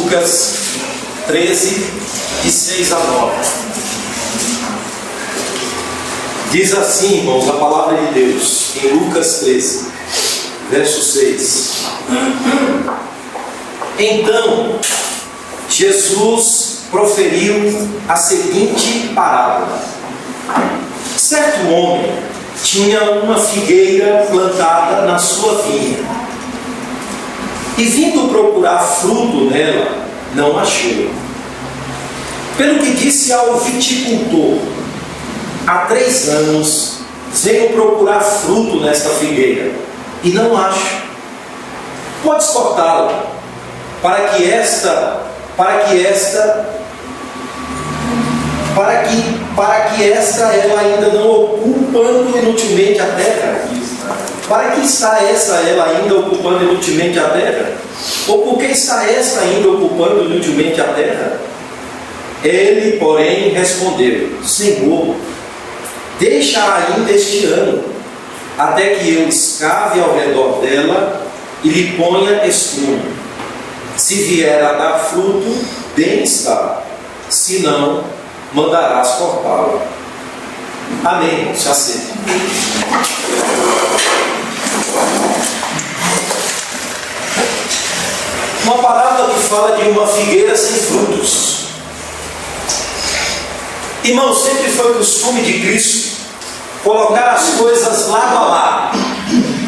Lucas 13, de 6 a 9. Diz assim, irmãos, a palavra de Deus, em Lucas 13, verso 6. Então, Jesus proferiu a seguinte parábola. Certo homem tinha uma figueira plantada na sua vinha, e vindo procurar fruto nela, não achou. Pelo que disse ao viticultor: há 3 anos venho procurar fruto nesta figueira, e não acho. Podes cortá-la, para que esta ela ainda não ocupando inutilmente a terra? Para que está esta ela ainda ocupando inutilmente a terra? Ou por que está esta ainda ocupando inutilmente a terra? Ele, porém, respondeu: Senhor, deixa ainda este ano, até que eu escave ao redor dela e lhe ponha estrume. Se vier a dar fruto, bem está. Se não, mandarás cortá-la. Amém. Se aceita. Uma parábola que fala de uma figueira sem frutos. Irmão, sempre foi costume de Cristo colocar as coisas lado a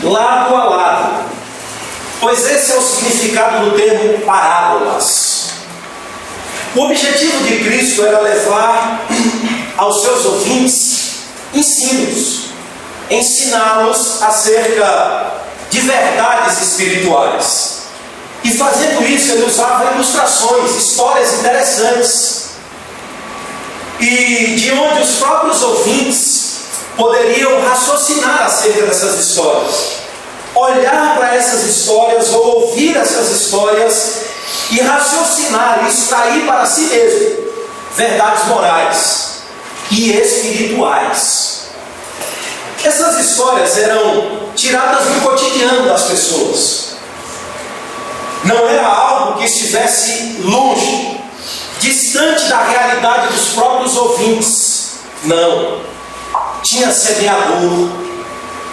lado, pois esse é o significado do termo parábolas. O objetivo de Cristo era levar aos seus ouvintes ensinos, ensiná-los acerca de verdades espirituais. E fazendo isso, ele usava ilustrações, histórias interessantes, e de onde os próprios ouvintes poderiam raciocinar acerca dessas histórias, olhar para essas histórias ou ouvir essas histórias e raciocinar e extrair para si mesmo verdades morais e espirituais. Essas histórias eram tiradas do cotidiano das pessoas. Não era algo que estivesse longe, distante da realidade dos próprios ouvintes. Não. Tinha semeador.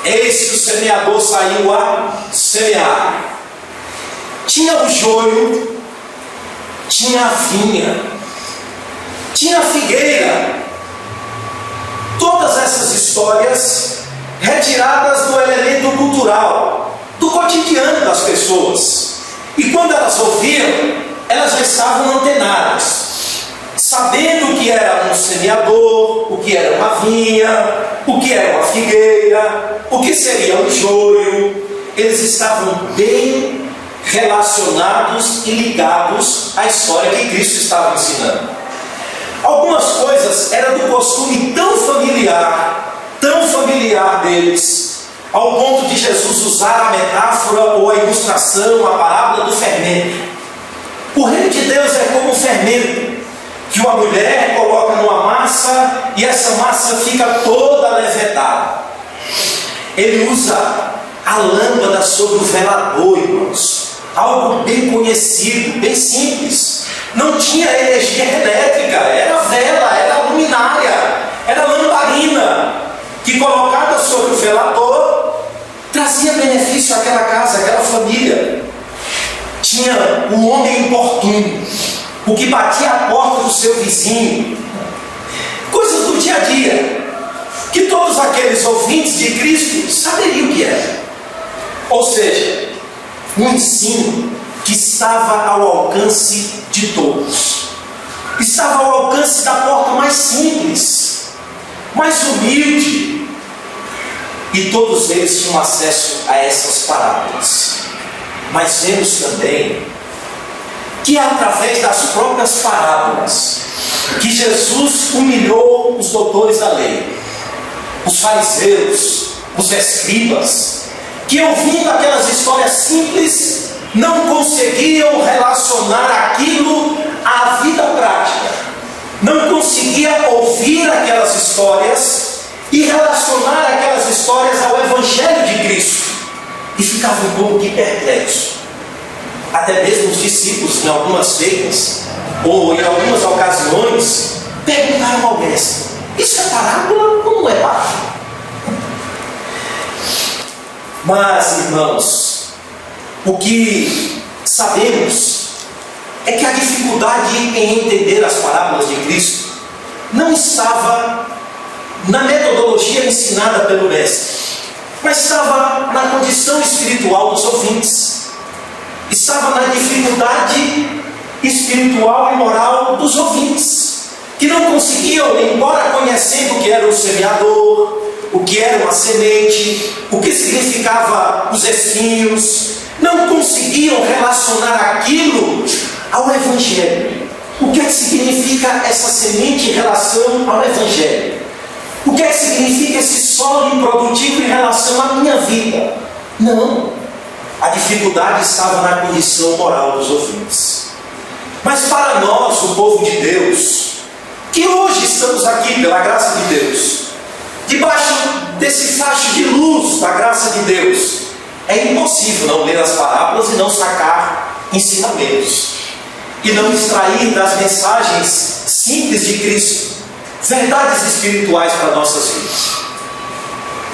Eis que o semeador saiu a semear. Tinha o joio, tinha a vinha, tinha a figueira. Todas essas histórias retiradas do elemento cultural, do cotidiano das pessoas. E quando elas ouviam, elas já estavam antenadas, sabendo o que era um semeador, o que era uma vinha, o que era uma figueira, o que seria um joio. Eles estavam bem relacionados e ligados à história que Cristo estava ensinando. Algumas coisas eram do costume tão familiar deles, ao ponto de Jesus usar a metáfora ou a ilustração, a parábola do fermento. O reino de Deus é como um fermento que uma mulher coloca numa massa e essa massa fica toda levedada. Ele usa a lâmpada sobre o velador, irmãos. Algo bem conhecido, bem simples. Não tinha energia elétrica, era vela, era luminária, era lamparina, que colocada sobre o velador trazia benefício àquela casa, àquela família. Tinha um homem importuno, o que batia a porta do seu vizinho. Coisas do dia a dia, que todos aqueles ouvintes de Cristo saberiam o que era. Ou seja, um ensino que estava ao alcance de todos. Estava ao alcance da porta mais simples, mais humilde. E todos eles tinham acesso a essas parábolas. Mas vemos também que através das próprias parábolas que Jesus humilhou os doutores da lei, os fariseus, os escribas, que ouvindo aquelas histórias simples não conseguiam relacionar aquilo à vida prática, não conseguiam ouvir aquelas histórias e relacionar aquelas histórias ao Evangelho de Cristo, e ficavam como que perplexos. até mesmo os discípulos, em algumas feiras, ou em algumas ocasiões, perguntaram ao mestre: isso é parábola ou não é parábola? Mas, irmãos, o que sabemos é que a dificuldade em entender as parábolas de Cristo não estava na metodologia ensinada pelo mestre, mas estava na condição espiritual dos ouvintes, estava na dificuldade espiritual e moral dos ouvintes, que não conseguiam, embora conhecendo o que era o semeador, o que era uma semente, o que significava os espinhos, não conseguiam relacionar aquilo ao Evangelho. O que é que significa essa semente em relação ao Evangelho? O que é que significa esse solo improdutivo em relação à minha vida? Não. A dificuldade estava na condição moral dos ouvintes. Mas para nós, o povo de Deus, que hoje estamos aqui pela graça de Deus, debaixo desse facho de luz da graça de Deus, é impossível não ler as parábolas e não sacar ensinamentos, e não extrair das mensagens simples de Cristo verdades espirituais para nossas vidas,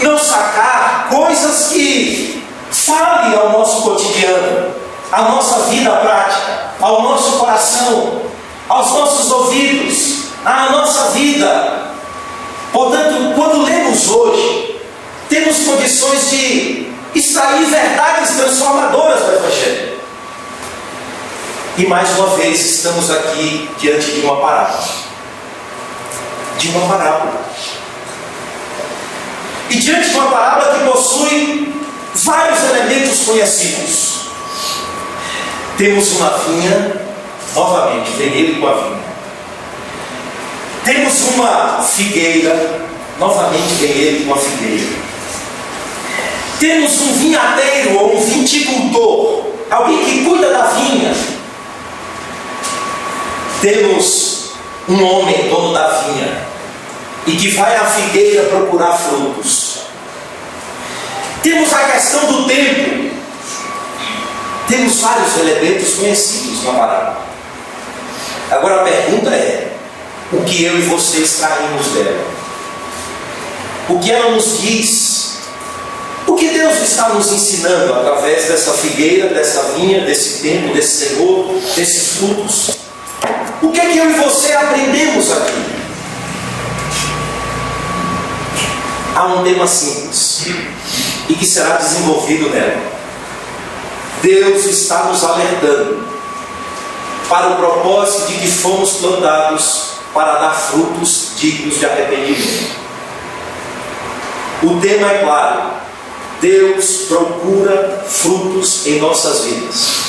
não sacar coisas que falem ao nosso cotidiano, à nossa vida prática, ao nosso coração, aos nossos ouvidos, à nossa vida. Portanto, quando lemos hoje, temos condições de extrair verdades transformadoras do Evangelho. E mais uma vez estamos aqui diante de uma parábola. De uma parábola. E diante de uma parábola que possui vários elementos conhecidos. Temos uma vinha, novamente, vem ele com a vinha. Temos uma figueira, novamente vem ele com a figueira. Temos um vinhadeiro ou um viticultor, alguém que cuida da vinha. Temos um homem, dono da vinha, e que vai à figueira procurar frutos. Temos a questão do tempo. Temos vários elementos conhecidos na parábola. Agora a pergunta é: o que eu e você extraímos dela? O que ela nos diz? O que Deus está nos ensinando através dessa figueira, dessa vinha, desse tempo, desse Senhor, desses frutos? O que é que eu e você aprendemos aqui? Há um tema simples e que será desenvolvido nela. Deus está nos alertando para o propósito de que fomos plantados para dar frutos dignos de arrependimento. O tema é claro: Deus procura frutos em nossas vidas.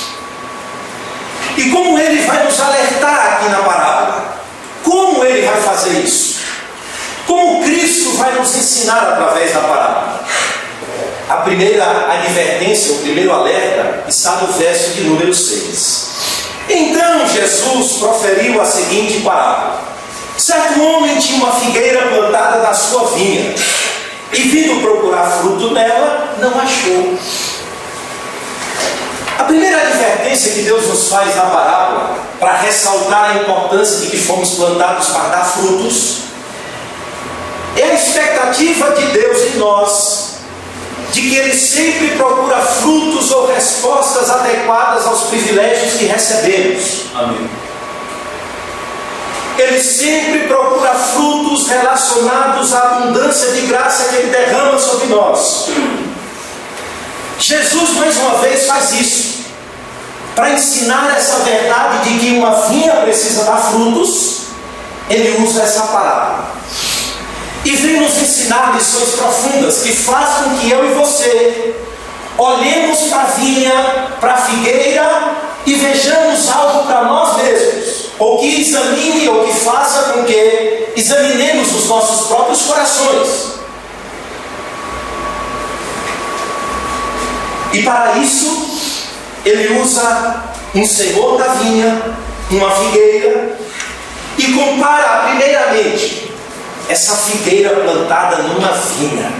E como Ele vai nos alertar aqui na parábola? Como Ele vai fazer isso? Como Cristo vai nos ensinar através da parábola? A primeira advertência, o primeiro alerta, está no verso de número 6. Então Jesus proferiu a seguinte parábola: certo homem tinha uma figueira plantada na sua vinha, e vindo procurar fruto nela, não achou. A primeira advertência que Deus nos faz na parábola, para ressaltar a importância de que fomos plantados para dar frutos, é a expectativa de Deus em nós, de que Ele sempre procura frutos ou respostas adequadas aos privilégios que recebemos. Amém. Ele sempre procura frutos relacionados à abundância de graça que Ele derrama sobre nós. Jesus, mais uma vez, faz isso, para ensinar essa verdade de que uma vinha precisa dar frutos. Ele usa essa parábola e vem nos ensinar lições profundas que fazem com que eu e você olhemos para a vinha, para a figueira e vejamos algo para nós mesmos, ou que examine, ou que faça com que examinemos os nossos próprios corações. E para isso, Ele usa um senhor da vinha, uma figueira, e compara primeiramente essa figueira plantada numa vinha.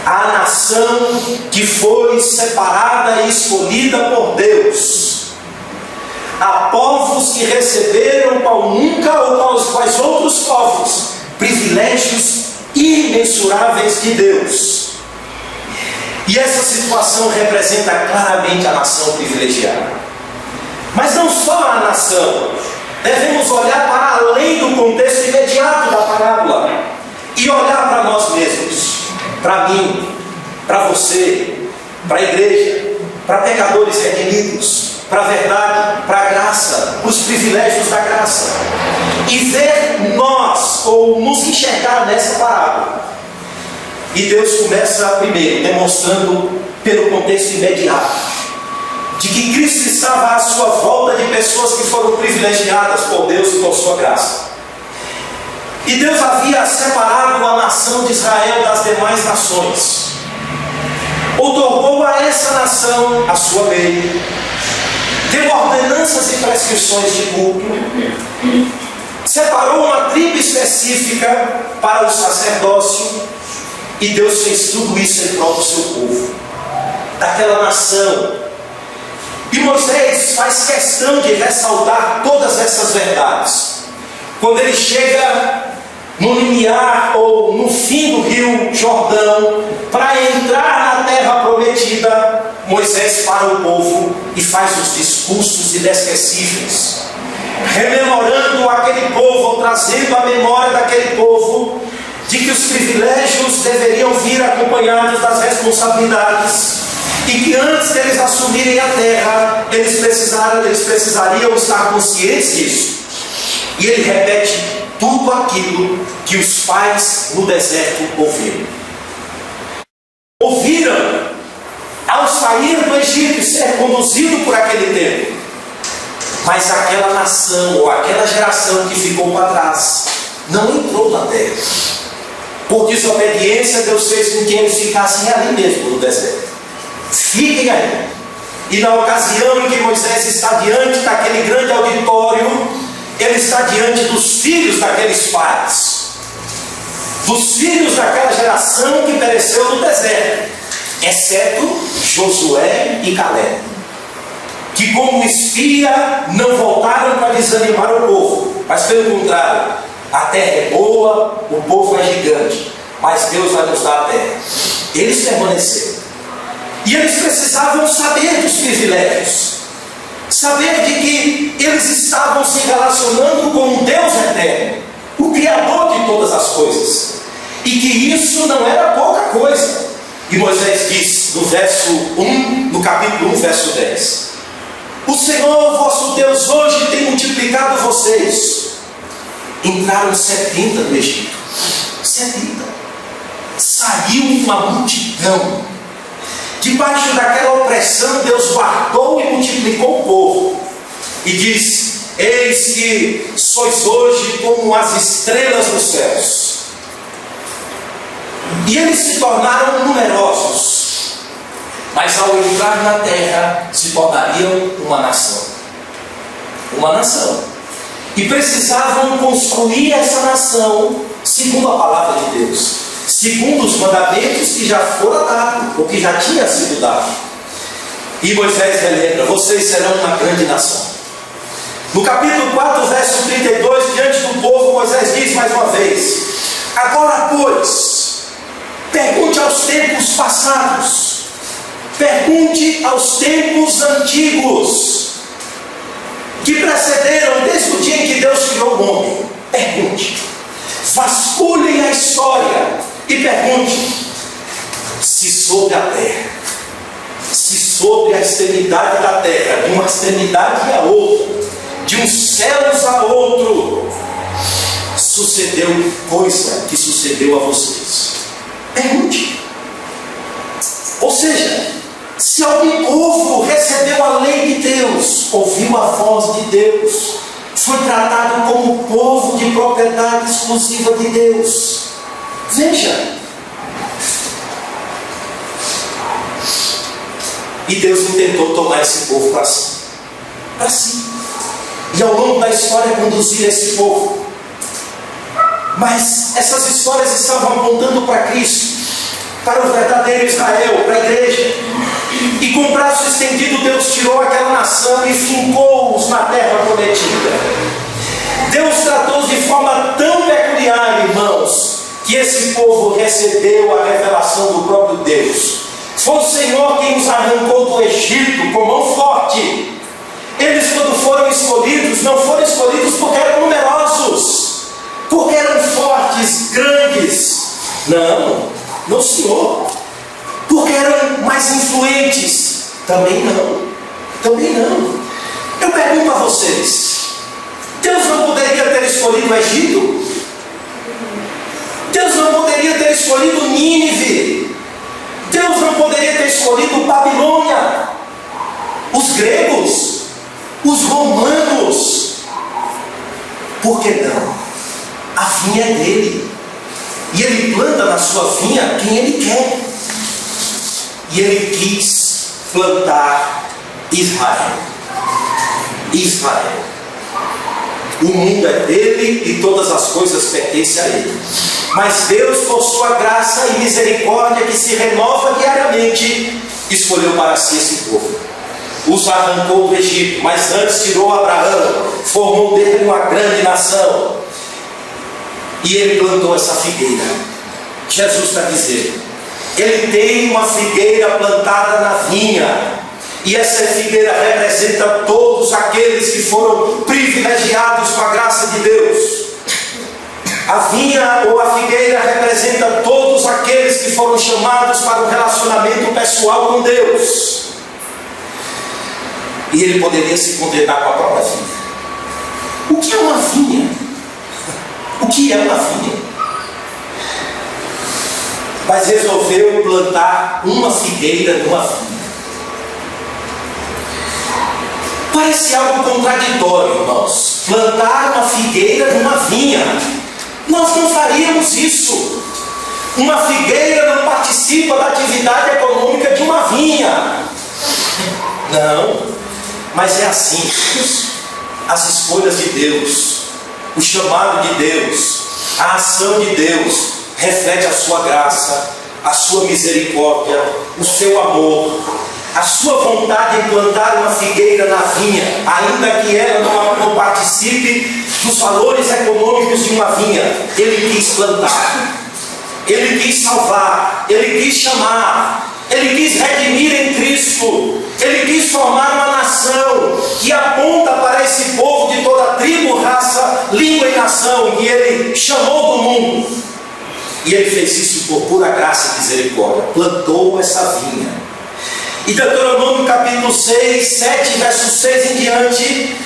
a nação que foi separada e escolhida por Deus, a povos que receberam qual nunca ou quais outros povos privilégios imensuráveis de Deus. E essa situação representa claramente a nação privilegiada. Mas não só a nação, devemos olhar para além do contexto imediato da parábola e olhar para nós mesmos, para mim, para você, para a igreja, para pecadores redimidos, para a verdade, para a graça, os privilégios da graça, e ver nós, ou nos enxergar nessa parábola. E Deus começa primeiro demonstrando pelo contexto imediato de que Cristo estava à sua volta de pessoas que foram privilegiadas por Deus e por sua graça. E Deus havia separado a nação de Israel das demais nações, outorgou a essa nação a sua lei, deu ordenanças e prescrições de culto, separou uma tribo específica para o sacerdócio, e Deus fez tudo isso em prol do seu povo, daquela nação. E Moisés faz questão de ressaltar todas essas verdades. Quando ele chega no limiar ou no fim do rio Jordão, para entrar na terra prometida, Moisés para o povo e faz os discursos inesquecíveis, rememorando aquele povo, trazendo a memória daquele povo, de que os privilégios deveriam vir acompanhados das responsabilidades, e que antes deles assumirem a terra, eles precisariam estar conscientes disso. E ele repete tudo aquilo que os pais no deserto ouviram. Ouviram ao sair do Egito e ser conduzido por aquele tempo. Mas aquela nação, ou aquela geração que ficou para trás, não entrou na terra. Por desobediência, Deus fez com que eles ficassem ali mesmo no deserto. Fiquem aí. E na ocasião em que Moisés está diante daquele grande auditório, ele está diante dos filhos daqueles pais, dos filhos daquela geração que pereceu no deserto, exceto Josué e Caleb, que como espia não voltaram para desanimar o povo, mas pelo contrário, a terra é boa, o povo é gigante, mas Deus vai nos dar a terra. Eles permaneceram. E eles precisavam saber dos privilégios, saber de que eles estavam se relacionando com um Deus eterno, o Criador de todas as coisas, e que isso não era pouca coisa. E Moisés diz no verso 1, no capítulo 1, verso 10: o Senhor vosso Deus hoje tem multiplicado vocês. Entraram 70 no Egito, 70. Saiu uma multidão. Debaixo daquela opressão, Deus guardou e multiplicou o povo. E diz: eis que sois hoje como as estrelas dos céus. E eles se tornaram numerosos, mas ao entrar na terra, se tornariam uma nação. Uma nação. E precisavam construir essa nação segundo a palavra de Deus, segundo os mandamentos que já foram dados, ou que já tinha sido dado. E Moisés relembra: vocês serão uma grande nação. No capítulo 4, verso 32, diante do povo, Moisés diz mais uma vez: agora, pois, pergunte aos tempos passados, pergunte aos tempos antigos, que precederam desde o dia em que Deus criou o homem. Pergunte, vasculhem a história e pergunte se sobre a terra, se sobre a extremidade da terra, de uma extremidade a outra, de uns céus a outro, sucedeu coisa que sucedeu a vocês. Pergunte. Ou seja, se algum povo recebeu a lei de Deus, ouviu a voz de Deus, foi tratado como povo de propriedade exclusiva de Deus. Veja. E Deus intentou tomar esse povo para si. Para si. E ao longo da história conduzir esse povo. Mas essas histórias estavam apontando para Cristo. para o verdadeiro Israel, para a igreja. E com o braço estendido, Deus tirou aquela nação e fincou-os na terra prometida. Deus tratou-os de forma tão peculiar, irmãos, que esse povo recebeu a revelação do próprio Deus. Foi o Senhor quem os arrancou do Egito com mão forte. Eles, quando foram escolhidos, não foram escolhidos porque eram numerosos, porque eram fortes, grandes. Não, Senhor. Porque eram mais influentes. Também não. Eu pergunto a vocês: Deus não poderia ter escolhido o Egito? Deus não poderia ter escolhido Nínive? Deus não poderia ter escolhido Babilônia? Os gregos? Os romanos? Por que não? A vinha é dele. E ele planta na sua vinha quem ele quer. E ele quis plantar Israel. O mundo é dele e todas as coisas pertencem a ele. Mas Deus, por sua graça e misericórdia que se renova diariamente, escolheu para si esse povo. Os arrancou do Egito, mas antes tirou Abraão, formou dele uma grande nação. E ele plantou essa figueira. Jesus está dizendo: ele tem uma figueira plantada na vinha. E essa figueira representa todos aqueles que foram privilegiados com a graça de Deus. A vinha ou a figueira representa todos aqueles que foram chamados para um relacionamento pessoal com Deus. E ele poderia se contentar com a própria vinha. O que é uma vinha? O que é uma vinha? Mas resolveu plantar uma figueira numa vinha. Parece algo contraditório, irmãos. Plantar uma figueira numa vinha. Nós não faríamos isso. Uma figueira não participa da atividade econômica de uma vinha. Não. Mas é assim, as escolhas de Deus, o chamado de Deus, a ação de Deus reflete a sua graça, a sua misericórdia, o seu amor, a sua vontade de plantar uma figueira na vinha, ainda que ela não participe dos valores econômicos de uma vinha. Ele quis plantar, ele quis salvar, ele quis chamar, ele quis redimir em Cristo, ele quis formar uma nação que aponta para esse povo de toda tribo, raça, língua e nação que ele chamou do mundo. E ele fez isso por pura graça e misericórdia, plantou essa vinha. E Deuteronômio capítulo 6, 7, verso 6 em diante,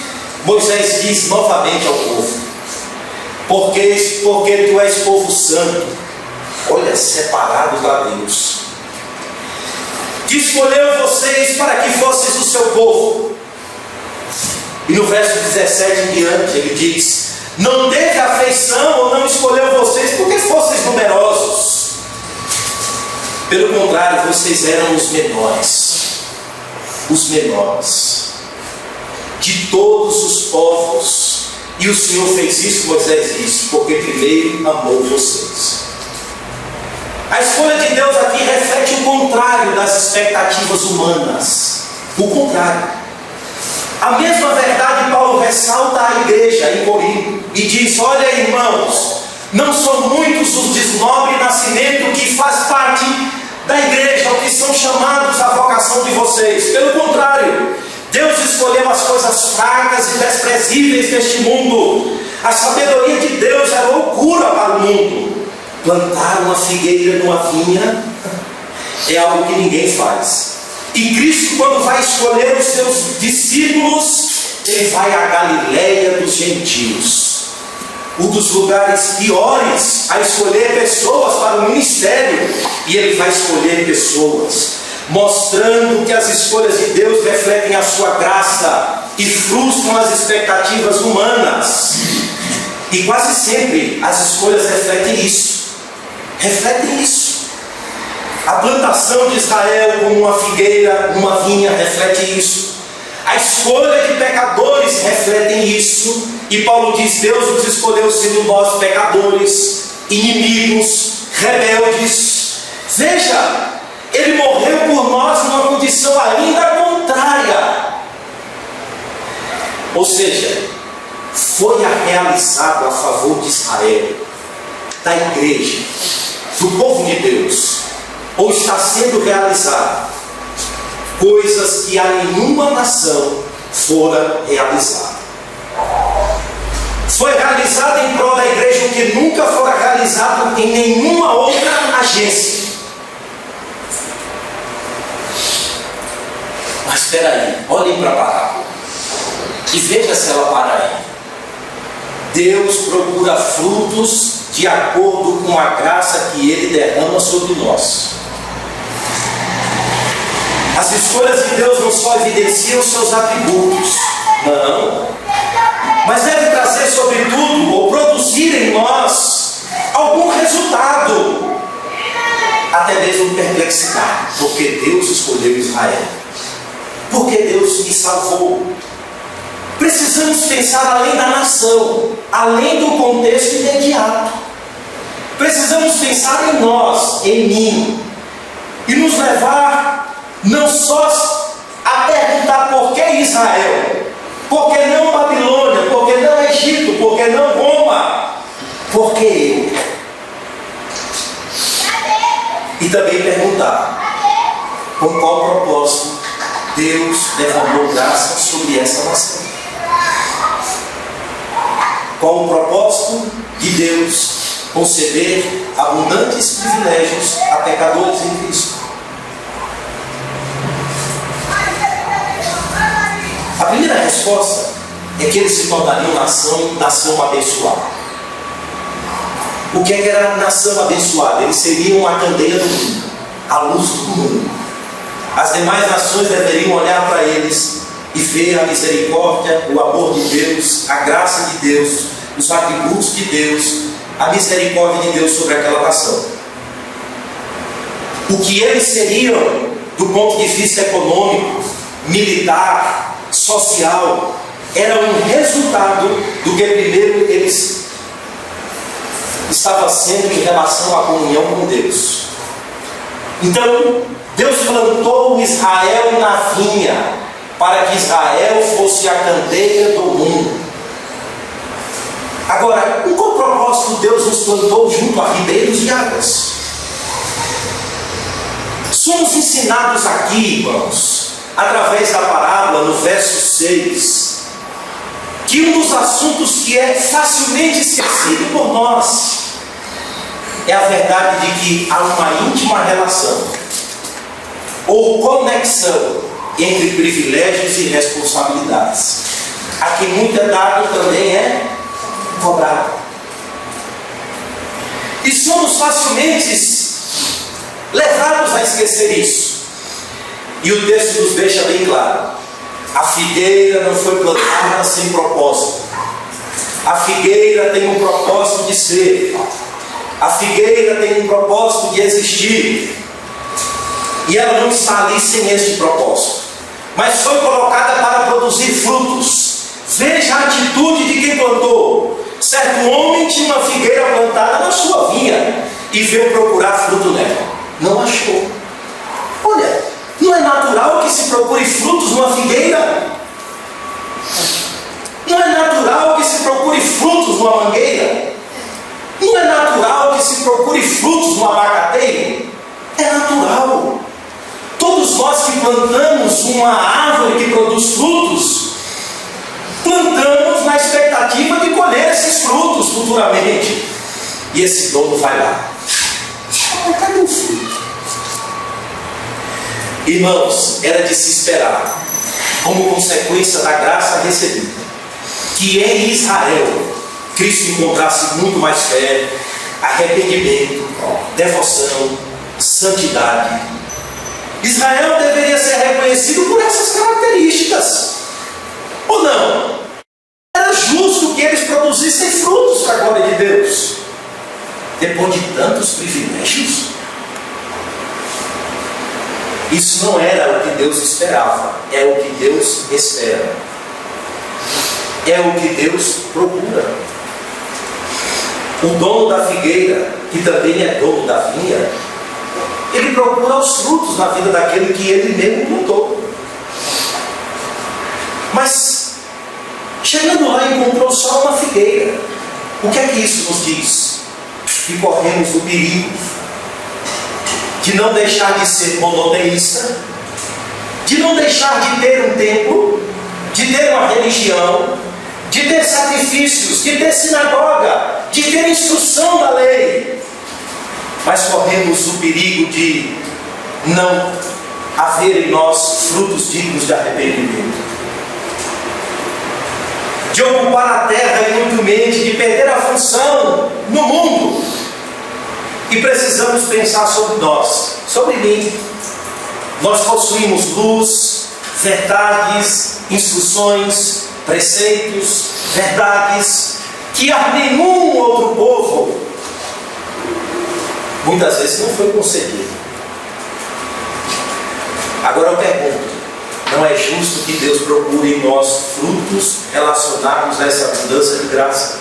Moisés diz novamente ao povo: porque tu és povo santo, olha, separado para Deus, que escolheu vocês para que fosseis o seu povo. E no verso 17 em diante ele diz: não teve afeição ou não escolheu vocês porque fosseis numerosos. Pelo contrário, vocês eram os menores de todos os povos. E o Senhor fez isso, Moisés disse, porque primeiro amou vocês. A escolha de Deus aqui reflete o contrário das expectativas humanas. O contrário. A mesma verdade Paulo ressalta à igreja em Corinto e diz: olha, irmãos, não são muitos os de nobre nascimento que faz parte da igreja, ou que são chamados à vocação de vocês. Pelo contrário, Deus escolheu as coisas fracas e desprezíveis deste mundo. A sabedoria de Deus é loucura para o mundo. Plantar uma figueira numa vinha é algo que ninguém faz. E Cristo, quando vai escolher os seus discípulos, ele vai à Galileia dos gentios, um dos lugares piores a escolher pessoas para o ministério. E ele vai escolher pessoas, mostrando que as escolhas de Deus refletem a sua graça e frustram as expectativas humanas. E quase sempre as escolhas refletem isso. A plantação de Israel como uma figueira, uma vinha, reflete isso. A escolha de pecadores reflete isso. E Paulo diz: Deus nos escolheu sendo nós pecadores, inimigos, rebeldes, Veja, ele morreu por nós numa condição ainda contrária. Ou seja, foi realizado a favor de Israel, da igreja, do povo de Deus, ou está sendo realizado coisas que a nenhuma nação fora realizada. Foi realizado em prol da igreja o que nunca fora realizado em nenhuma outra agência. Mas espera aí, olhem para a parábola e veja se ela para aí. Deus procura frutos de acordo com a graça que Ele derrama sobre nós. As escolhas de Deus não só evidenciam seus atributos, não, mas devem trazer sobretudo, ou produzir em nós, algum resultado, até mesmo perplexidade, porque Deus escolheu Israel, porque Deus me salvou. Precisamos pensar além da nação, além do contexto imediato. Precisamos pensar em nós, em mim, e nos levar não só a perguntar por que Israel, por que não Babilônia, por que não Egito, por que não Roma, por que eu? E também perguntar com qual propósito Deus derramou graça sobre essa nação. Qual o propósito de Deus conceder abundantes privilégios a pecadores em Cristo? A primeira resposta é que eles se tornariam nação abençoada. O que era a nação abençoada? Eles seriam a candeia do mundo, a luz do mundo. As demais nações deveriam olhar para eles e ver a misericórdia, o amor de Deus, a graça de Deus, os atributos de Deus, a misericórdia de Deus sobre aquela nação. O que eles seriam do ponto de vista econômico, militar, social, era um resultado do que primeiro eles estavam sendo em relação à comunhão com Deus. Então, Deus plantou Israel na vinha, para que Israel fosse a candeia do mundo. Agora, com qual propósito Deus nos plantou junto a ribeiros de águas? Somos ensinados aqui, irmãos, através da parábola, no verso 6, que um dos assuntos que é facilmente esquecido por nós é a verdade de que há uma íntima relação ou conexão entre privilégios e responsabilidades. A quem muito é dado também é cobrado. E somos facilmente levados a esquecer isso. E o texto nos deixa bem claro: a figueira não foi plantada sem propósito. A figueira tem um propósito de ser. A figueira tem um propósito de existir. E ela não está ali sem este propósito, mas foi colocada para produzir frutos. Veja a atitude de quem plantou. Certo homem tinha uma figueira plantada na sua vinha e veio procurar fruto nela. Não achou. Olha, não é natural que se procure frutos numa figueira? Não é natural que se procure frutos numa mangueira? Não é natural que se procure frutos no abacateiro? É natural. Todos nós que plantamos uma árvore que produz frutos, plantamos na expectativa de colher esses frutos futuramente. E esse dono vai lá: cadê o fruto? Irmãos, era de se esperar, como consequência da graça recebida, que em Israel Cristo encontrasse muito mais fé, arrependimento, devoção, santidade. Israel deveria ser reconhecido por essas características, ou não? Era justo que eles produzissem frutos para a glória de Deus, depois de tantos privilégios. Isso não era o que Deus esperava, é o que Deus espera, é o que Deus procura. O dono da figueira, que também é dono da vinha, ele procura os frutos na vida daquele que ele mesmo plantou. Mas, chegando lá, encontrou só uma figueira. O que é que isso nos diz? Que corremos o perigo de não deixar de ser monoteísta, de não deixar de ter um templo, de ter uma religião, de ter sacrifícios, de ter sinagoga, de ter instrução da lei, mas corremos o perigo de não haver em nós frutos dignos de arrependimento, de ocupar a terra inutilmente, de perder a função no mundo. E precisamos pensar sobre nós, sobre mim. Nós possuímos luz, verdades, instruções, preceitos, verdades que a nenhum outro povo muitas vezes não foi concedido. Agora eu pergunto: não é justo que Deus procure em nós frutos relacionados a essa abundância de graça?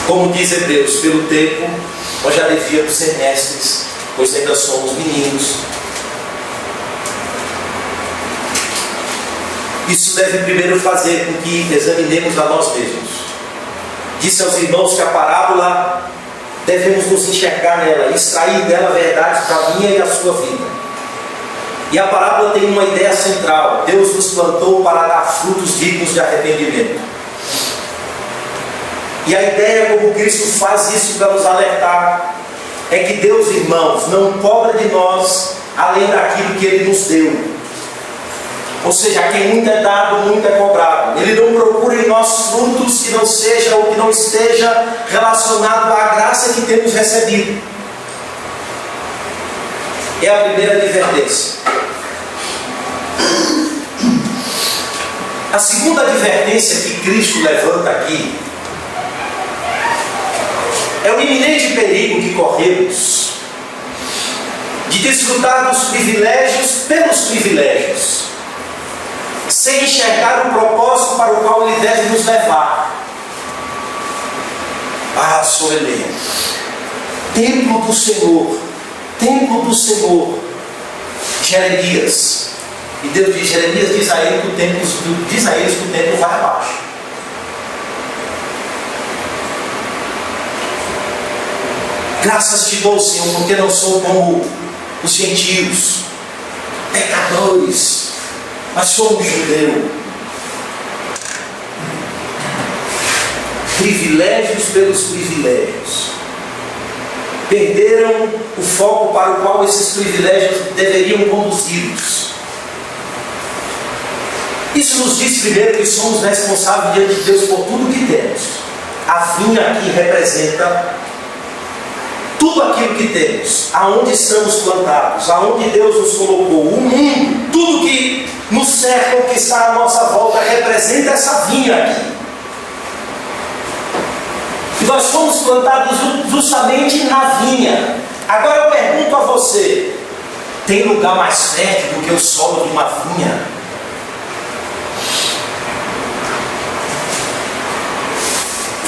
Como diz Hebreus, pelo tempo nós já devíamos ser mestres, pois ainda somos meninos. Isso deve primeiro fazer com que examinemos a nós mesmos. Disse aos irmãos que a parábola devemos nos enxergar nela, extrair dela verdades para a minha e a sua vida. E a parábola tem uma ideia central: Deus nos plantou para dar frutos dignos de arrependimento. E a ideia como Cristo faz isso para nos alertar é que Deus, irmãos, não cobra de nós além daquilo que Ele nos deu. Ou seja, a quem muito é dado, muito é cobrado. Ele não procura em nós frutos que não seja ou que não esteja relacionado à graça que temos recebido. É a primeira advertência. A segunda advertência que Cristo levanta aqui é o iminente perigo que corremos de desfrutar dos privilégios pelos privilégios, sem enxergar o propósito para o qual Ele deve nos levar. Ah, Soelê, templo do Senhor, Jeremias. E Deus diz: Jeremias, diz a eles que o templo vai abaixo. Graças te dou, Senhor, porque não sou como os gentios, pecadores, mas sou um judeu. Privilégios pelos privilégios. Perderam o foco para o qual esses privilégios deveriam conduzi-los. Isso nos diz primeiro que somos responsáveis diante de Deus por tudo que temos. A vinha aqui representa tudo aquilo que temos, aonde estamos plantados, aonde Deus nos colocou, o mundo, tudo que nos cerca, o que está à nossa volta, representa essa vinha aqui. E nós fomos plantados justamente na vinha. Agora eu pergunto a você: tem lugar mais fértil do que o solo de uma vinha?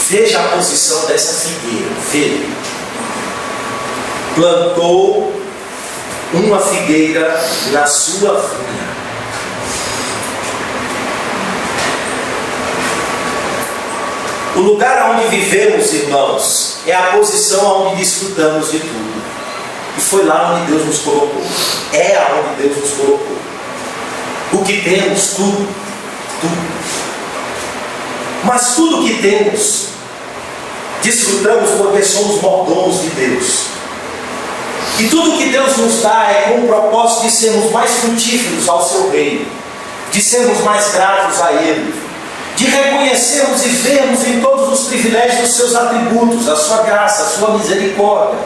Veja a posição dessa figueira, veja. Plantou uma figueira na sua vinha. O lugar onde vivemos, irmãos, é a posição onde desfrutamos de tudo. E foi lá onde Deus nos colocou. É aonde Deus nos colocou. O que temos, tudo. Mas tudo que temos, desfrutamos porque somos mordomos de Deus. E tudo que Deus nos dá é com o propósito de sermos mais frutíferos ao seu reino, de sermos mais gratos a Ele, de reconhecermos e vermos em todos os privilégios dos seus atributos, a sua graça, a sua misericórdia.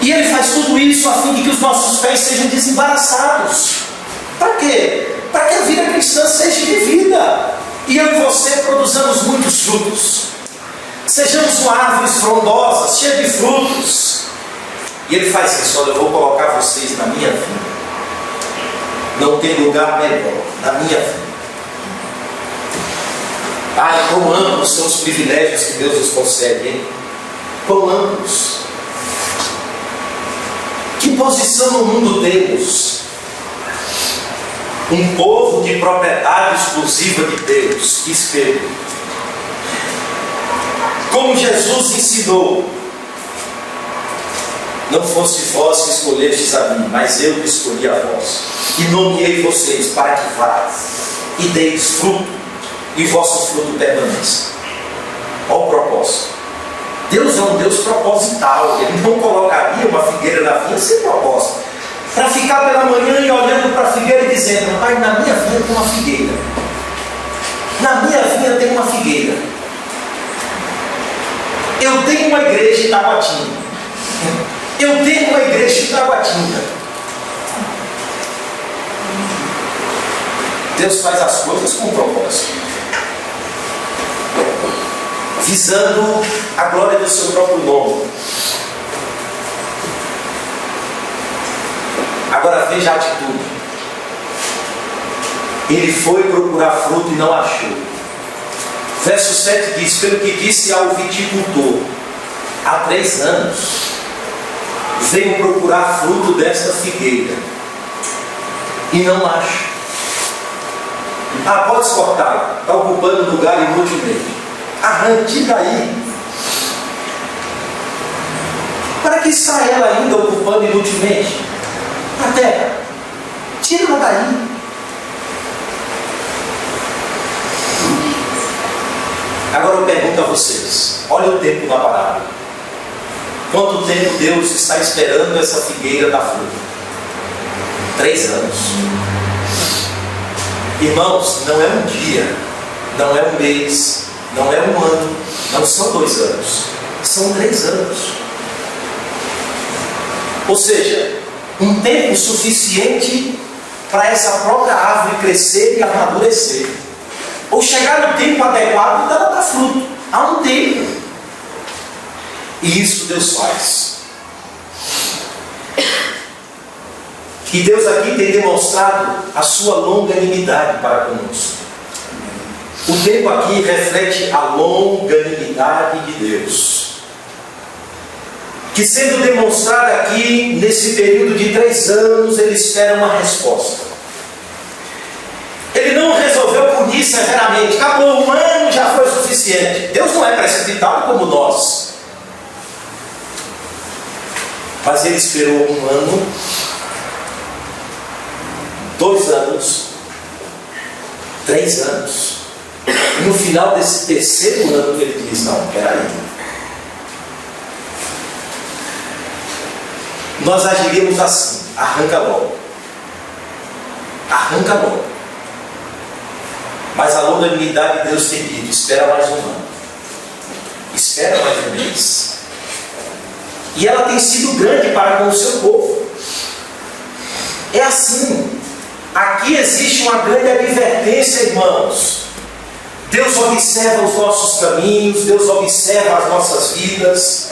E Ele faz tudo isso a fim de que os nossos pés sejam desembaraçados. Para quê? Para que a vida cristã seja vivida e eu e você produzamos muitos frutos. Sejamos árvores frondosas, cheias de frutos. E Ele faz isso: olha, eu vou colocar vocês na minha vida. Não tem lugar melhor na minha vida. Ai, como amplos são os privilégios que Deus nos concede, hein? quão amplos. Que posição no mundo temos? Um povo de propriedade exclusiva de Deus. Que espelho. Como Jesus ensinou: não fosse vós que escolhestes a mim, mas eu que escolhi a vós, e nomeei vocês para que vá e deis fruto, e vosso fruto permaneça. Olha o propósito. Deus é um Deus proposital. Ele não colocaria uma figueira na vinha sem propósito, para ficar pela manhã e olhando para a figueira e dizendo: pai, na minha vinha tem uma figueira, na minha vinha tem uma figueira, eu tenho uma igreja em Tabatinga, eu tenho uma igreja em Tabatinga. Deus faz as coisas com propósito, visando a glória do seu próprio nome. Agora veja a atitude. Ele foi procurar fruto e não achou. Verso 7 diz: pelo que disse ao viticultor, há 3 anos venho procurar fruto desta figueira e não acho. Pode cortá-la, está ocupando lugar inutilmente. Arranque, tira daí. Para que está ela ainda ocupando inutilmente a terra? Tira-la daí. Agora eu pergunto a vocês: olha o tempo da parábola. Quanto tempo Deus está esperando essa figueira dar fruto? 3 anos. Irmãos, não é um dia, não é um mês, não é um ano, não são 2 anos, são 3 anos. Ou seja, um tempo suficiente para essa própria árvore crescer e amadurecer, ou chegar no tempo adequado dela dar fruto. Há um tempo, e isso Deus faz. E Deus aqui tem demonstrado a sua longanimidade para conosco. O tempo aqui reflete a longanimidade de Deus, que sendo demonstrada aqui nesse período de 3 anos, Ele espera uma resposta. Ele não resolveu punir severamente. Acabou, 1 ano já foi suficiente. Deus não é precipitado como nós. Mas Ele esperou 1 ano, 2 anos, 3 anos. E no final desse 3º ano Ele diz: não, peraí. Nós agiríamos assim: arranca logo. Arranca logo. Mas a longanimidade de Deus tem dito: espera mais 1 ano. Espera mais 1 mês. E ela tem sido grande para com o seu povo. É assim. Aqui existe uma grande advertência, irmãos. Deus observa os nossos caminhos, Deus observa as nossas vidas,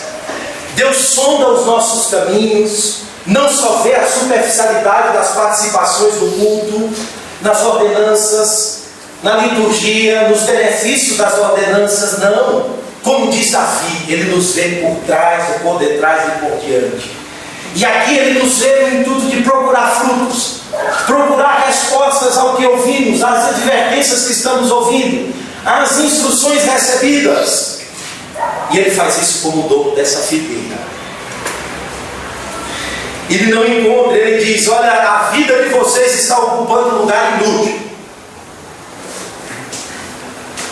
Deus sonda os nossos caminhos, não só vê a superficialidade das participações do culto, nas ordenanças, na liturgia, nos benefícios das ordenanças, não. Como diz Davi, Ele nos vê por trás, por detrás e por diante. E aqui Ele nos vê no intuito de procurar frutos, procurar respostas ao que ouvimos, às advertências que estamos ouvindo, às instruções recebidas. E Ele faz isso como dono dessa figueira. Ele não encontra, Ele diz: olha, a vida de vocês está ocupando um lugar inútil.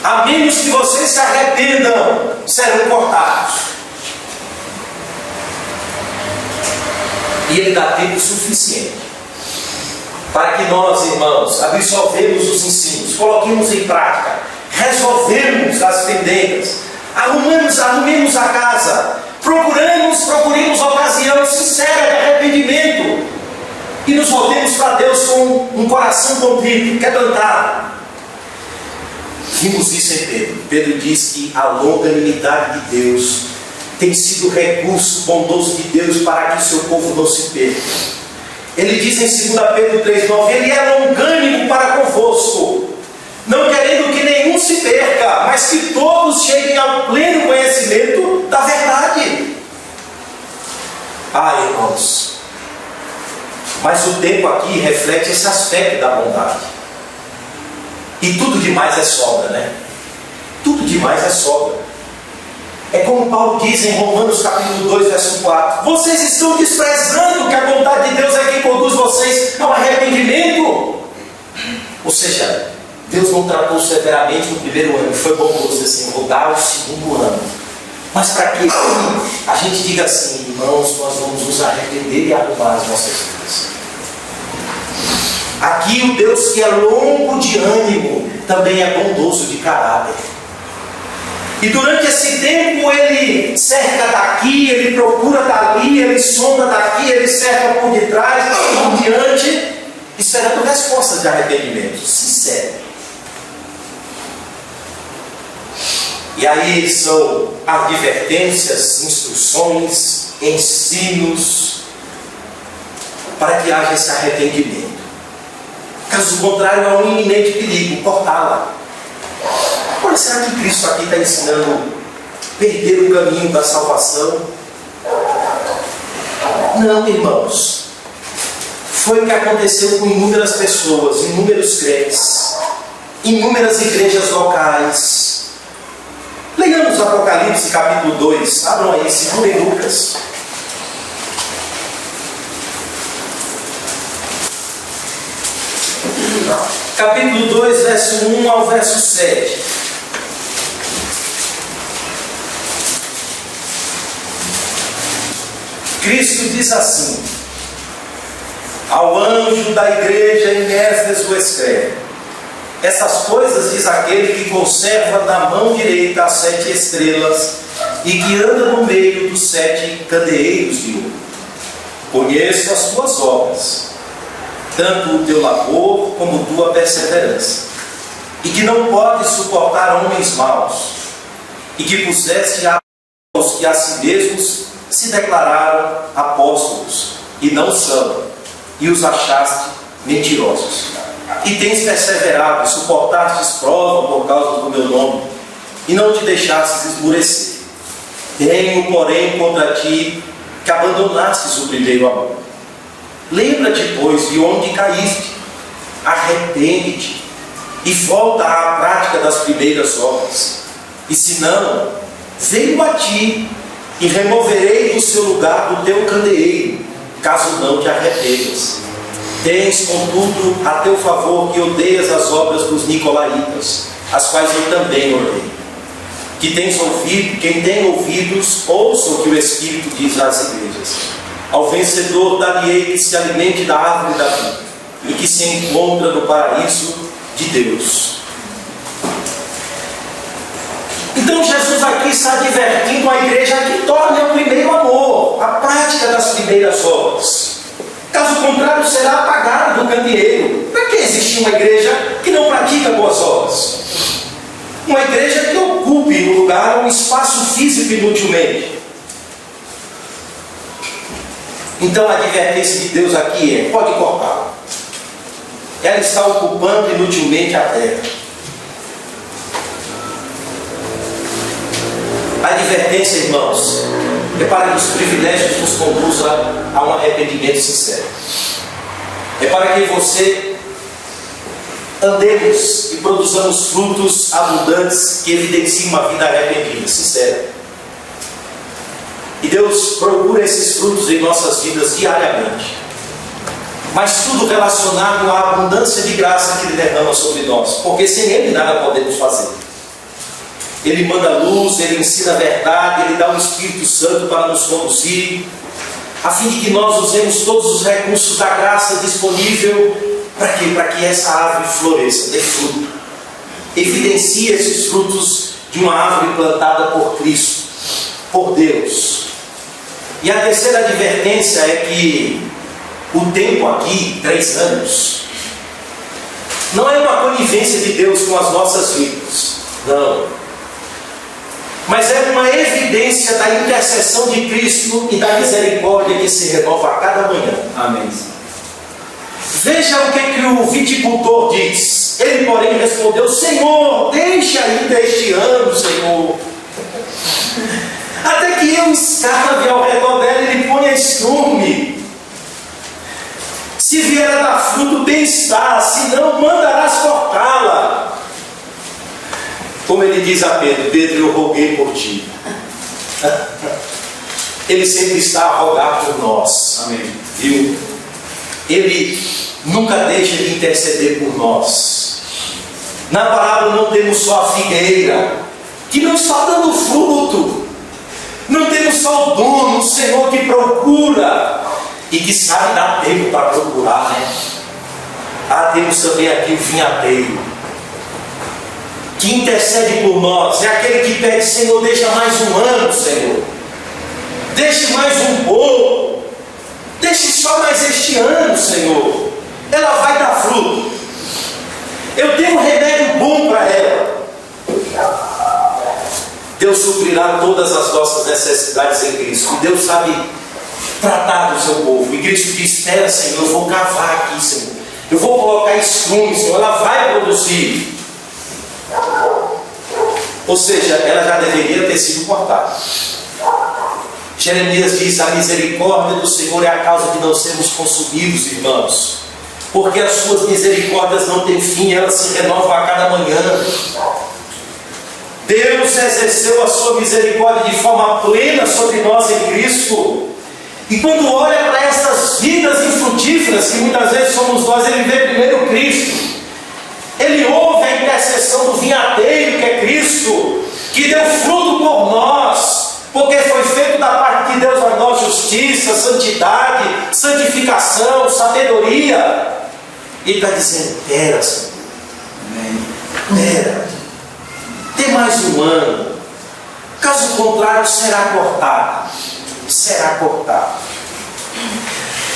A menos que vocês se arrependam, serão cortados. E Ele dá tempo suficiente para que nós, irmãos, absorvemos os ensinos, coloquemos em prática, resolvemos as pendências, arrumemos a casa, procuremos ocasião sincera de arrependimento e nos voltemos para Deus com um coração contrito, quebrantado. Vimos isso em Pedro. Pedro diz que a longanimidade de Deus tem sido o recurso bondoso de Deus para que o seu povo não se perca. Ele diz em 2 Pedro 3,9: Ele é longânimo para convosco, não querendo que nenhum se perca, mas que todos cheguem ao pleno conhecimento da verdade. Ah, irmãos, mas o tempo aqui reflete esse aspecto da bondade. E tudo demais é sobra, né? Tudo demais é sobra. É como Paulo diz em Romanos capítulo 2, verso 4. Vocês estão desprezando que a bondade de Deus é quem conduz vocês ao arrependimento. Ou seja, Deus não tratou severamente no primeiro ano. Foi bondoso assim, vou dar o segundo ano. Mas para que a gente diga assim, irmãos, nós vamos nos arrepender e arrumar as nossas vidas. Aqui o Deus que é longo de ânimo também é bondoso de caráter. E durante esse tempo ele cerca daqui, ele procura dali, ele sonda daqui, ele cerca por detrás, por diante, esperando respostas de arrependimento sincero. E aí são advertências, instruções, ensinos, para que haja esse arrependimento. Caso contrário, há um iminente perigo, cortá-la. Olha, será que Cristo aqui está ensinando a perder o caminho da salvação? Não, irmãos. Foi o que aconteceu com inúmeras pessoas, inúmeros crentes, inúmeras igrejas locais. Leiamos Apocalipse capítulo 2, abram aí, segurem Lucas. Capítulo 2, verso 1 ao verso 7. Cristo diz assim: ao anjo da igreja em Éfeso escreve: essas coisas diz aquele que conserva na mão direita as 7 estrelas e que anda no meio dos 7 candeeiros de ouro. Conheço as tuas obras, tanto o teu labor como tua perseverança, e que não podes suportar homens maus, e que puseste aos que a si mesmos se declararam apóstolos, e não são, e os achaste mentirosos. E tens perseverado, e suportastes prova por causa do meu nome, e não te deixastes esmurecer. Tenho, porém, contra ti que abandonastes o primeiro amor. Lembra-te, pois, de onde caíste, arrepende-te, e volta à prática das primeiras obras. E se não, venho a ti, e removerei do seu lugar do teu candeeiro, caso não te arrependas. Tens, contudo, a teu favor que odeias as obras dos nicolaítas, as quais eu também odeio. Que tens ouvido, quem tem ouvidos, ouça o que o Espírito diz às igrejas. Ao vencedor dar-lhe-ei que se alimente da árvore da vida, e que se encontra no paraíso de Deus. Então Jesus aqui está advertindo a igreja que torne o primeiro amor, a prática das primeiras obras. Caso contrário, será apagado do candeeiro. Para que existe uma igreja que não pratica boas obras? Uma igreja que ocupe no lugar um espaço físico inutilmente. Então a advertência de Deus aqui é: pode cortar. Ela está ocupando inutilmente a terra. A advertência, irmãos, é para que os privilégios nos conduzam a um arrependimento sincero. É para que você andemos e produzamos frutos abundantes que evidenciem uma vida arrependida, sincera. E Deus procura esses frutos em nossas vidas diariamente. Mas tudo relacionado à abundância de graça que Ele derrama sobre nós. Porque sem Ele nada podemos fazer. Ele manda luz, Ele ensina a verdade, Ele dá o Espírito Santo para nos conduzir, a fim de que nós usemos todos os recursos da graça disponível. Para quê? Para que essa árvore floresça, dê fruto. Evidencie esses frutos de uma árvore plantada por Cristo, por Deus. E a terceira advertência é que o tempo aqui, 3 anos, não é uma conivência de Deus com as nossas vidas. Não. Mas é uma evidência da intercessão de Cristo e da misericórdia que se renova a cada manhã. Amém. Veja o que o viticultor diz Ele, porém, respondeu: Senhor, deixa ainda este ano, Senhor, até que eu escave ao redor dela e lhe ponha estrume. Se vier a dar fruto, bem está, se não, mandarás cortá-la. Como ele diz a Pedro: Pedro, eu roguei por ti. Ele sempre está a rogar por nós. Amém. Viu? Ele nunca deixa de interceder por nós. Na parábola não temos só a figueira, que não está dando fruto. Não temos só o dono, o Senhor que procura e que sabe dar tempo para procurar, né? Temos também aqui o vinhadeiro, que intercede por nós. É aquele que pede: Senhor, deixa mais um ano, Senhor. Deixe mais um pouco. Deixe só mais este ano, Senhor. Ela vai dar fruto. Eu tenho um remédio bom para ela. Deus suprirá todas as nossas necessidades em Cristo. E Deus sabe tratar do seu povo. E Cristo diz: espera, Senhor, eu vou cavar aqui, Senhor. Eu vou colocar estrume, Senhor. Ela vai produzir. Ou seja, ela já deveria ter sido cortada. Jeremias diz: a misericórdia do Senhor é a causa de não sermos consumidos, irmãos, porque as suas misericórdias não têm fim, elas se renovam a cada manhã. Deus exerceu a sua misericórdia de forma plena sobre nós em Cristo. E quando olha para essas vidas infrutíferas, que muitas vezes somos nós, ele vê primeiro Cristo. Ele ouve a intercessão do vinhadeiro, que é Cristo, que deu fruto por nós, porque foi feito da parte de Deus a nós justiça, santidade, santificação, sabedoria. Ele está dizendo: espera, Senhor, espera, tem mais um ano, caso contrário será cortado. Será cortado.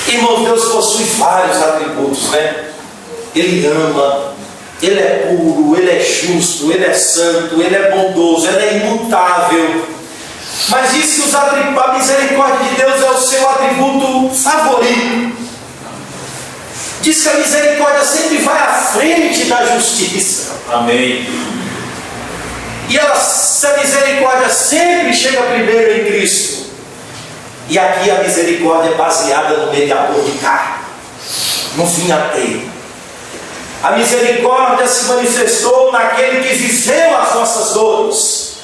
Irmãos, Deus possui vários atributos, né? Ele ama, Ele é puro, Ele é justo, Ele é santo, Ele é bondoso, Ele é imutável. Mas diz que a misericórdia de Deus é o seu atributo favorito. Diz que a misericórdia sempre vai à frente da justiça. Amém. E essa misericórdia sempre chega primeiro em Cristo. E aqui a misericórdia é baseada no mediador de carne, no vinhadeiro. A misericórdia se manifestou naquele que viveu as nossas dores,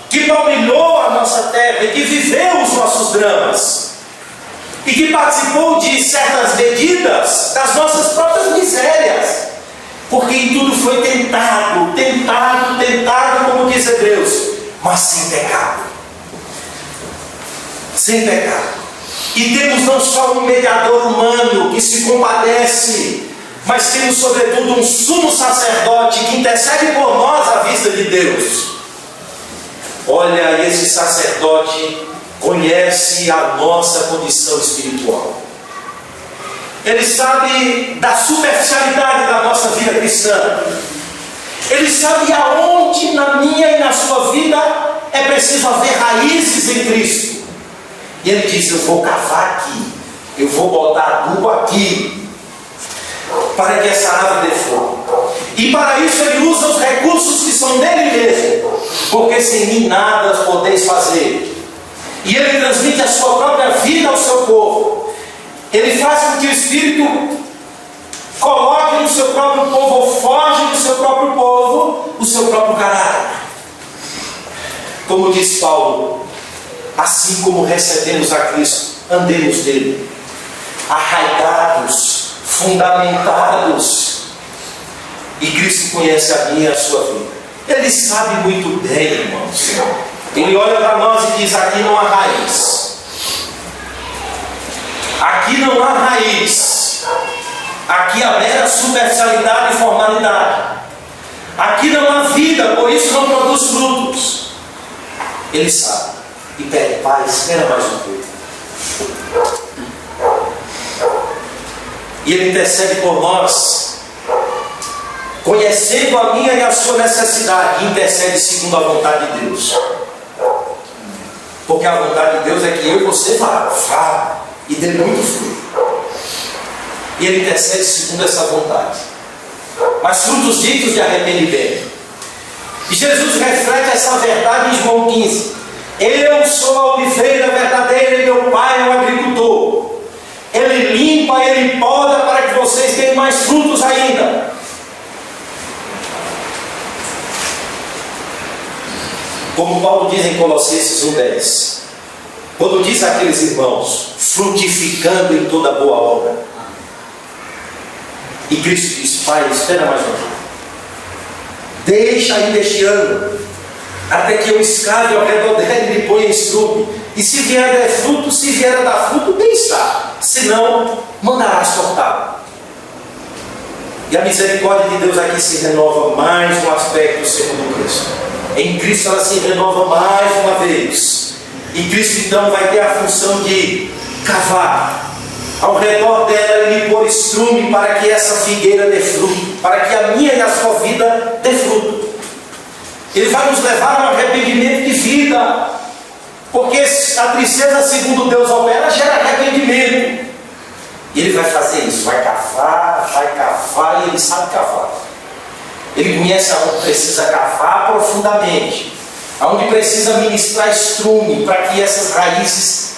que palmilhou a nossa terra e que viveu os nossos dramas, e que participou de certas medidas das nossas próprias misérias, porque em tudo foi tentado, como diz Hebreus, mas sem pecado. Sem pecado. E temos não só um mediador humano que se compadece, mas temos sobretudo um sumo sacerdote que intercede por nós à vista de Deus. Olha, esse sacerdote conhece a nossa condição espiritual. Ele sabe da superficialidade da nossa vida cristã. Ele sabe aonde na minha e na sua vida é preciso haver raízes em Cristo. E ele diz: eu vou cavar aqui, eu vou botar adubo aqui, para que essa árvore dê fruto. E para isso ele usa os recursos que são dele mesmo, porque sem mim nada podeis fazer. E ele transmite a sua própria vida ao seu povo. Ele faz com que o Espírito coloque no seu próprio povo, ou foge do seu próprio povo, o seu próprio caráter. Como diz Paulo: assim como recebemos a Cristo, andemos nele, arraigados, fundamentados. E Cristo conhece a minha e a sua vida. Ele sabe muito bem, irmãos. Ele olha para nós e diz: aqui não há raiz. Aqui não há raiz. Aqui há mera superficialidade e formalidade. Aqui não há vida, por isso não produz frutos. Ele sabe. E pede: Pai, espera mais um pouco. E Ele intercede por nós, conhecendo a minha e a sua necessidade, e intercede segundo a vontade de Deus. Porque a vontade de Deus é que eu e você vá e dê muito fruto. E Ele intercede segundo essa vontade. mas frutos dignos de arrependimento. E Jesus reflete essa verdade em João 15. Eu sou a oliveira verdadeira e meu Pai é o agricultor. Ele limpa, Ele poda para que vocês tenham mais frutos ainda. Como Paulo diz em Colossenses 1,10, quando diz àqueles irmãos, frutificando em toda boa obra. E Cristo diz, Pai, espera mais um pouco. Deixa ainda este ano, até que eu escave ao redor dele e lhe ponha estrume. E se vier a dar fruto, se vier a dar fruto, bem está. Se não, mandarás cortá-lo. E a misericórdia de Deus aqui se renova mais um aspecto segundo Cristo. Em Cristo ela se renova mais uma vez. E Cristo então vai ter a função de cavar ao redor dela e lhe pôr estrume para que essa figueira dê fruto, para que a minha e a sua vida dê fruto. Ele vai nos levar a um arrependimento de vida, porque a tristeza, segundo Deus opera, gera arrependimento. E Ele vai fazer isso, vai cavar, e Ele sabe cavar. Ele conhece aonde precisa cavar profundamente, aonde precisa ministrar estrume, para que essas raízes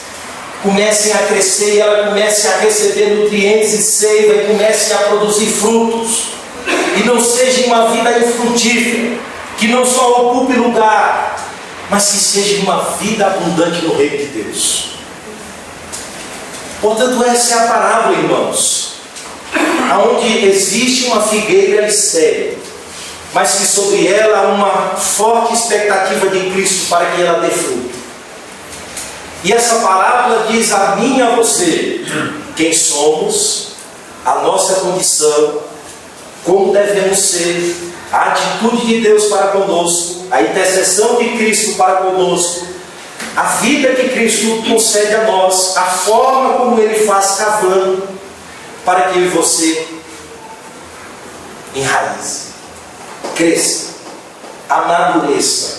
comecem a crescer e ela comece a receber nutrientes e seiva e comece a produzir frutos. E não seja uma vida infrutífera, que não só ocupe lugar, mas que seja uma vida abundante no reino de Deus. Portanto, essa é a parábola, irmãos, aonde existe uma figueira estéril, mas que sobre ela há uma forte expectativa de Cristo para que ela dê fruto. E essa parábola diz a mim e a você quem somos, a nossa condição, como devemos ser, a atitude de Deus para conosco, a intercessão de Cristo para conosco, a vida que Cristo concede a nós, a forma como Ele faz cavando, para que eu e você enraize, cresça, amadureça.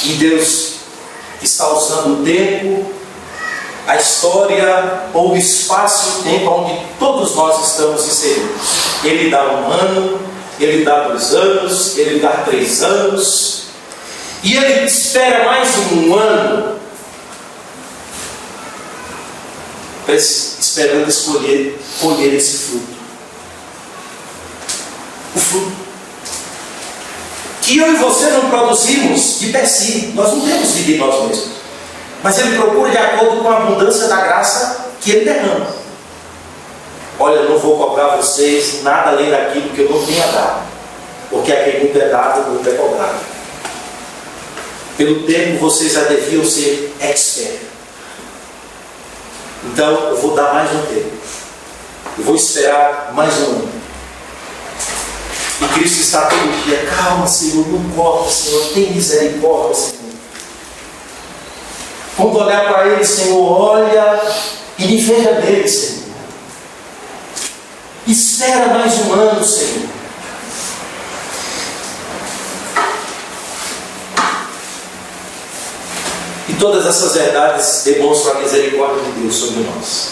E Deus está usando o tempo, a história ou o espaço e o tempo onde todos nós estamos inseridos. Ele dá 1 ano, Ele dá 2 anos, Ele dá 3 anos, e Ele espera mais 1 ano, esperando colher esse fruto. O fruto que eu e você não produzimos de per si, nós não temos vida em nós mesmos, mas Ele procura de acordo com a abundância da graça que Ele derrama. Olha, eu não vou cobrar vocês nada além daquilo que eu não tenho a dar, porque a quem muito é dado, muito é cobrado. Pelo tempo vocês já deviam ser expert. Então eu vou dar mais um tempo, eu vou esperar mais 1 ano. E Cristo está todo dia, calma, Senhor, não corta, Senhor, tem misericórdia, Senhor. Quando olhar para Ele, Senhor, olha e me veja nele, Senhor. Espera mais 1 ano, Senhor. E todas essas verdades demonstram a misericórdia de Deus sobre nós,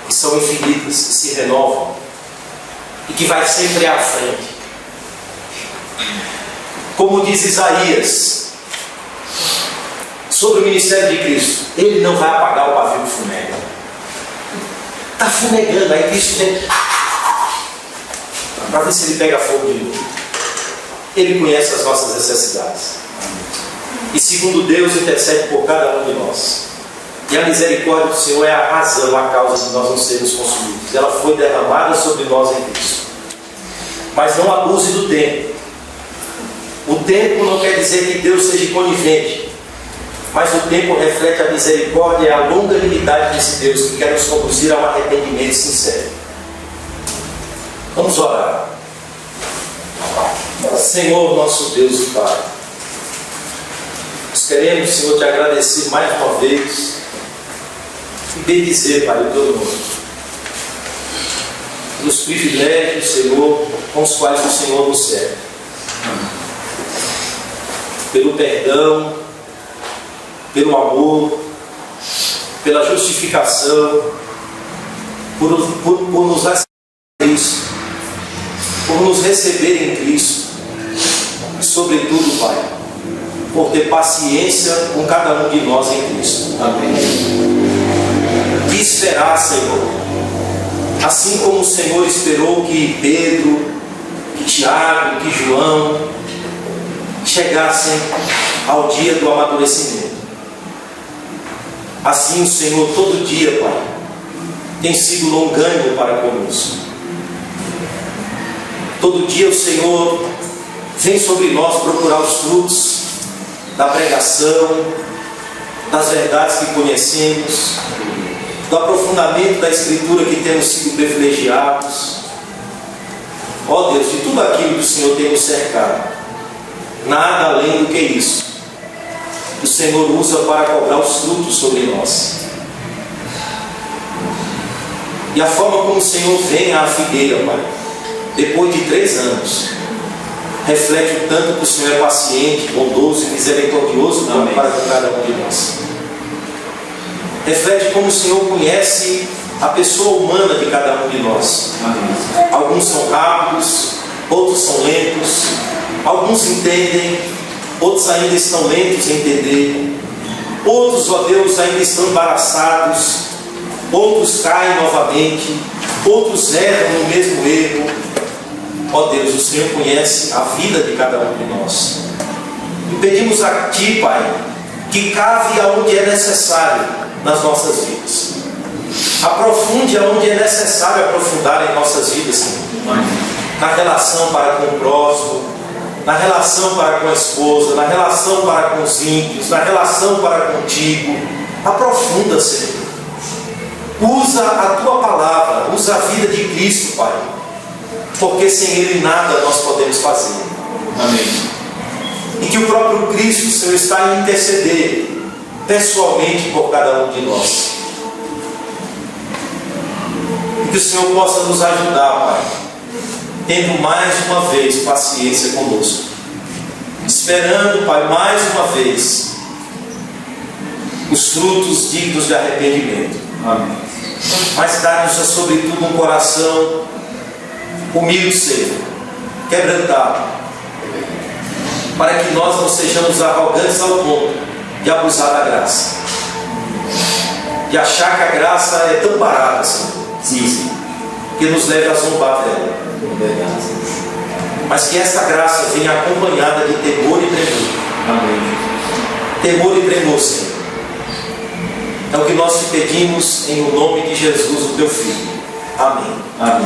que são infinitas, que se renovam e que vai sempre à frente. Como diz Isaías sobre o ministério de Cristo, Ele não vai apagar o pavio que fumega. Está fumegando, aí Cristo vem para ver se Ele pega fogo de novo. Ele conhece as nossas necessidades e segundo Deus intercede por cada um de nós. E a misericórdia do Senhor é a razão, a causa de nós não sermos consumidos. Ela foi derramada sobre nós em Cristo. Mas não abuse do tempo. O tempo não quer dizer que Deus seja conivente, mas o tempo reflete a misericórdia e a longanimidade desse Deus que quer nos conduzir a um arrependimento sincero. Vamos orar. Senhor, nosso Deus e Pai, nós queremos, Senhor, te agradecer mais uma vez e bendizer, Pai, todo mundo, pelos privilégios, Senhor, com os quais o Senhor nos serve. Pelo perdão, pelo amor, pela justificação, por nos aceitar isso, por nos receber em Cristo. E sobretudo, Pai, por ter paciência com cada um de nós em Cristo. Amém. E esperar, Senhor, assim como o Senhor esperou que Pedro, que Tiago, que João chegassem ao dia do amadurecimento. Assim o Senhor todo dia, Pai, tem sido longânimo para conosco. Todo dia o Senhor vem sobre nós procurar os frutos da pregação, das verdades que conhecemos, do aprofundamento da Escritura que temos sido privilegiados. Ó Deus, de tudo aquilo que o Senhor tem nos cercado, nada além do que isso o Senhor usa para cobrar os frutos sobre nós. E a forma como o Senhor vem à figueira, Pai, depois de 3 anos, reflete o tanto que o Senhor é paciente, bondoso e misericordioso para com cada um de nós. Reflete como o Senhor conhece a pessoa humana de cada um de nós. Amém. Alguns são rápidos, outros são lentos, alguns entendem, outros ainda estão lentos em entender, outros, ó Deus, ainda estão embaraçados, outros caem novamente, outros erram no mesmo erro. Ó Deus, o Senhor conhece a vida de cada um de nós. E pedimos a Ti, Pai, que cave aonde é necessário nas nossas vidas. Aprofunde aonde é necessário aprofundar em nossas vidas, Senhor. Na relação para com o próximo, na relação para com a esposa, na relação para com os ímpios, na relação para contigo. Aprofunda, Senhor. Usa a Tua palavra, usa a vida de Cristo, Pai, porque sem Ele nada nós podemos fazer. Amém. E que o próprio Cristo, Senhor, está a interceder pessoalmente por cada um de nós. E que o Senhor possa nos ajudar, Pai, tendo mais uma vez paciência conosco, esperando, Pai, mais uma vez os frutos dignos de arrependimento. Amém. Mas dá-nos, sobretudo, um coração humilde, Senhor, quebrantado, para que nós não sejamos arrogantes ao ponto de abusar da graça, de achar que a graça é tão barata, Senhor, sim, que nos leve a zombar dela. Mas que essa graça venha acompanhada de temor e tremor. Amém. Temor e tremor, Senhor. É o que nós te pedimos em nome de Jesus, o Teu Filho. Amém. Amém.